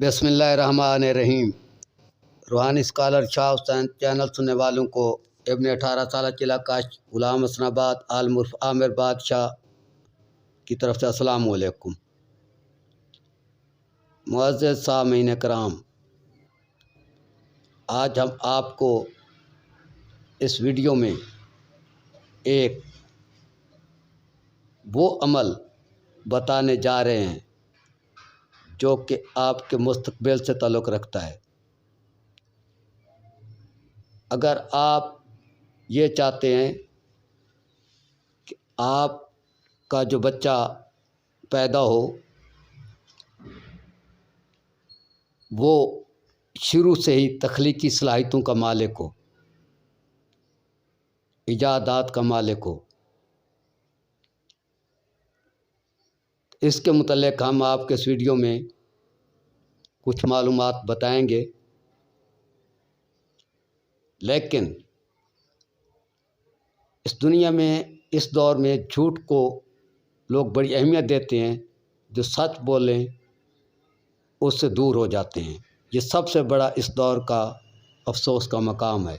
बिस्मिल्लाहिर्रहमानिर्रहीम। रूहानी scholar Shah Hussain channel सुनने वालों को ابن 18 साल चिला काश गुलाम हसनाबाद आलमुर्फ आमिर बादशाह की तरफ से अस्सलाम वालेकुम। मुअज़्ज़ज़ सामीन कराम, आज हम आपको इस वीडियो में एक वो अमल बताने जा रहे हैं जो कि आपके मुस्तक़बिल से ताल्लुक़ रखता है। अगर आप ये चाहते हैं कि आपका जो बच्चा पैदा हो वो शुरू से ही तख्लीकी सलाहियतों का मालिक हो, इजादात का मालिक हो, इसके मुतल्लिक़ हम आपके इस वीडियो में कुछ मालूमात बताएंगे। लेकिन इस दुनिया में इस दौर में झूठ को लोग बड़ी अहमियत देते हैं, जो सच बोलें उससे दूर हो जाते हैं। ये सबसे बड़ा इस दौर का अफसोस का मकाम है,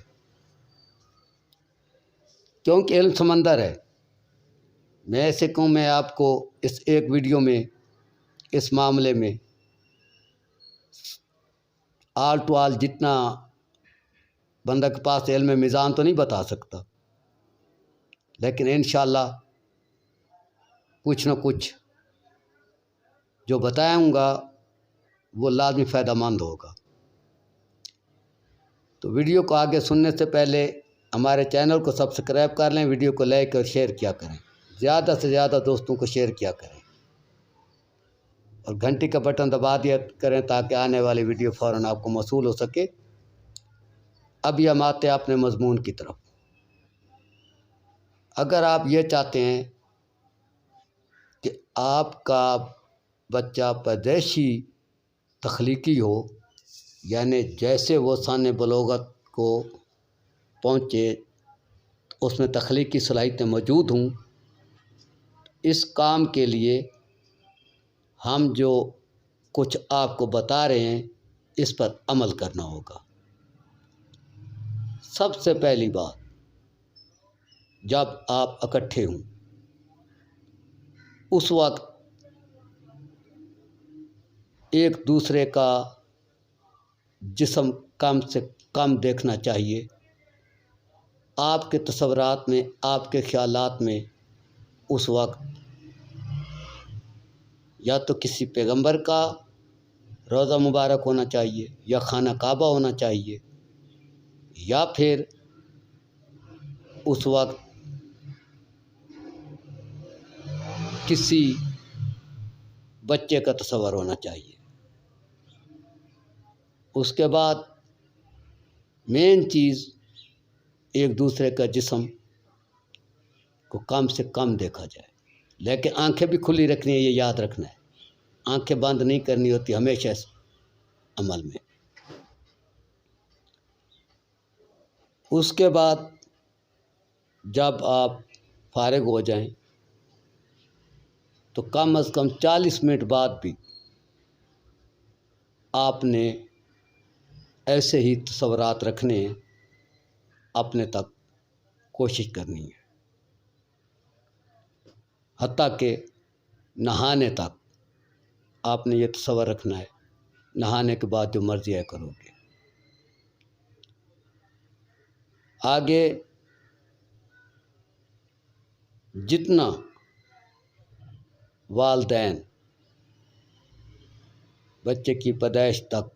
क्योंकि इल्म समंदर है। मैं ऐसे कहूँ, मैं आपको इस एक वीडियो में इस मामले में आल टू आल जितना बंदा के पास इल्म मीज़ान तो नहीं बता सकता, लेकिन इंशाअल्लाह कुछ न कुछ जो बताऊँगा वो लाज़मी फ़ायदेमंद होगा। तो वीडियो को आगे सुनने से पहले हमारे चैनल को सब्सक्राइब कर लें, वीडियो को लाइक और शेयर किया करें, ज़्यादा से ज़्यादा दोस्तों को शेयर किया करें और घंटी का बटन दबा दिया करें ताकि आने वाली वीडियो फ़ौरन आपको मौसूल हो सके। अभी हम आते हैं अपने मज़मून की तरफ। अगर आप ये चाहते हैं कि आपका बच्चा पैदाइशी तख्लीकी हो, यानी जैसे वो सान बलोगत को पहुँचे उसमें तख्लीकी सलाहियतें मौजूद हों, इस काम के लिए हम जो कुछ आपको बता रहे हैं इस पर अमल करना होगा। सबसे पहली बात, जब आप इकट्ठे हों उस वक्त एक दूसरे का जिस्म कम से कम देखना चाहिए। आपके तसव्वुरात में, आपके ख़यालात में उस वक्त या तो किसी पैगंबर का रोज़ा मुबारक होना चाहिए, या खाना काबा होना चाहिए, या फिर उस वक्त किसी बच्चे का तस्वर होना चाहिए। उसके बाद मेन चीज़, एक दूसरे का जिस्म को कम से कम देखा जाए, लेकिन आंखें भी खुली रखनी है, ये याद रखना है। आंखें बंद नहीं करनी होती हमेशा इस अमल में। उसके बाद जब आप फारिग हो जाएं तो कम से कम 40 मिनट बाद भी आपने ऐसे ही तस्वुरात रखने हैं, अपने तक कोशिश करनी है। हत्ता कि नहाने तक आपने ये तस्वर रखना है, नहाने के बाद जो मर्ज़ी है करोगे। आगे जितना वालिदैन बच्चे की पैदाइश तक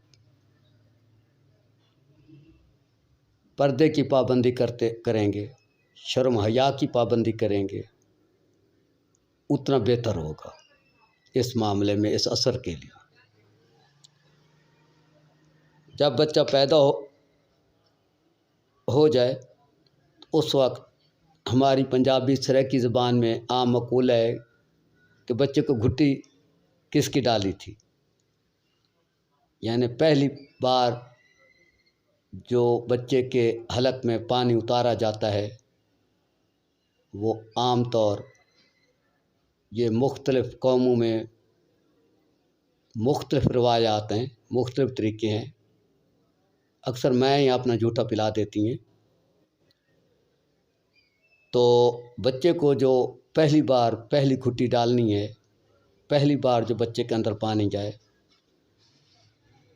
पर्दे की पाबंदी करेंगे, शर्म हया की पाबंदी करेंगे, उतना बेहतर होगा इस मामले में, इस असर के लिए। जब बच्चा पैदा हो जाए तो उस वक्त हमारी पंजाबी सराइकी ज़बान में आम मक़ूल है कि बच्चे को घुट्टी किसकी डाली थी, यानी पहली बार जो बच्चे के हलक में पानी उतारा जाता है वो आम तौर ये मुख्तलिफ़ कौमों में مختلف روایات ہیں، مختلف طریقے ہیں، اکثر میں ہی اپنا جھوٹا پلا دیتی ہیں۔ تو بچے کو جو پہلی بار پہلی گھٹی ڈالنی ہے، پہلی بار جو بچے کے اندر پانی جائے،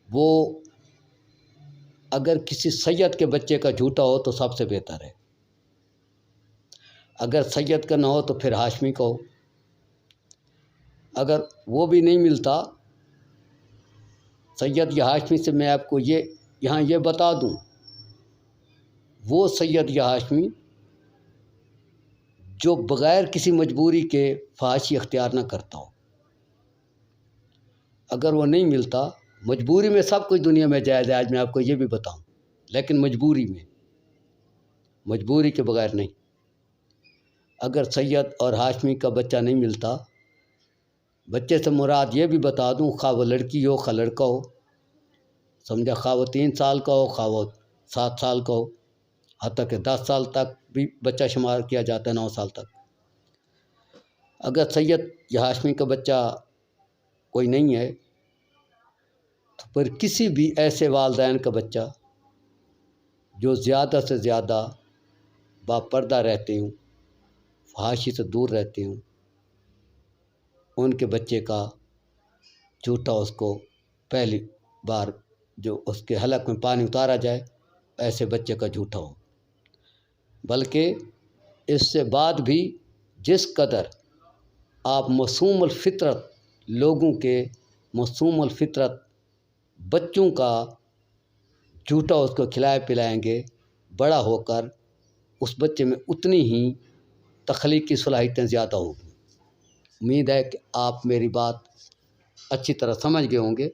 وہ اگر کسی سید کے بچے کا جھوٹا ہو تو سب سے بہتر ہے، اگر سید کا نہ ہو تو پھر ہاشمی کا ہو۔ اگر وہ بھی نہیں ملتا سید یا ہاشمی سے، میں آپ کو یہاں یہ بتا دوں، وہ سید یا ہاشمی جو بغیر کسی مجبوری کے فحاشی اختیار نہ کرتا ہو، اگر وہ نہیں ملتا، مجبوری میں سب کچھ دنیا میں جائز ہے، آج میں آپ کو یہ بھی بتاؤں، لیکن مجبوری کے بغیر نہیں۔ اگر سید اور ہاشمی کا بچہ نہیں ملتا، بچے سے مراد یہ بھی بتا دوں، خواہ وہ لڑکی ہو خواہ لڑکا ہو، سمجھا، خواہ وہ 3 سال کا ہو خواہ وہ 7 سال کا ہو، حتیٰ کہ 10 سال تک بھی بچہ شمار کیا جاتا ہے، 9 سال تک۔ اگر سید یا ہاشمی کا بچہ کوئی نہیں ہے تو پھر کسی بھی ایسے والدین کا بچہ جو زیادہ سے زیادہ باپردہ رہتے ہوں، فحاشی سے دور رہتے ہوں، ان کے بچے کا جھوٹا اس کو پہلی بار جو اس کے حلق میں پانی اتارا جائے، ایسے بچے کا جھوٹا ہو۔ بلکہ اس سے بعد بھی جس قدر آپ معصوم الفطرت لوگوں کے، معصوم الفطرت بچوں کا جھوٹا اس کو کھلائے پلائیں گے، بڑا ہو کر اس بچے میں اتنی ہی تخلیقی صلاحیتیں زیادہ ہوگی۔ امید ہے کہ آپ میری بات اچھی طرح سمجھ گئے ہوں گے۔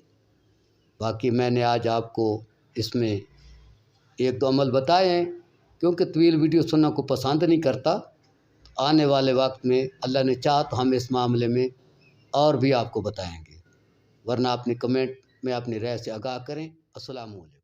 باقی میں نے آج آپ کو اس میں 1-2 عمل بتائے ہیں، کیونکہ طویل ویڈیو سننا کو پسند نہیں کرتا۔ آنے والے وقت میں اللہ نے چاہا تو ہم اس معاملے میں اور بھی آپ کو بتائیں گے، ورنہ اپنی کمنٹ میں اپنی رائے سے آگاہ کریں۔ السلام علیکم۔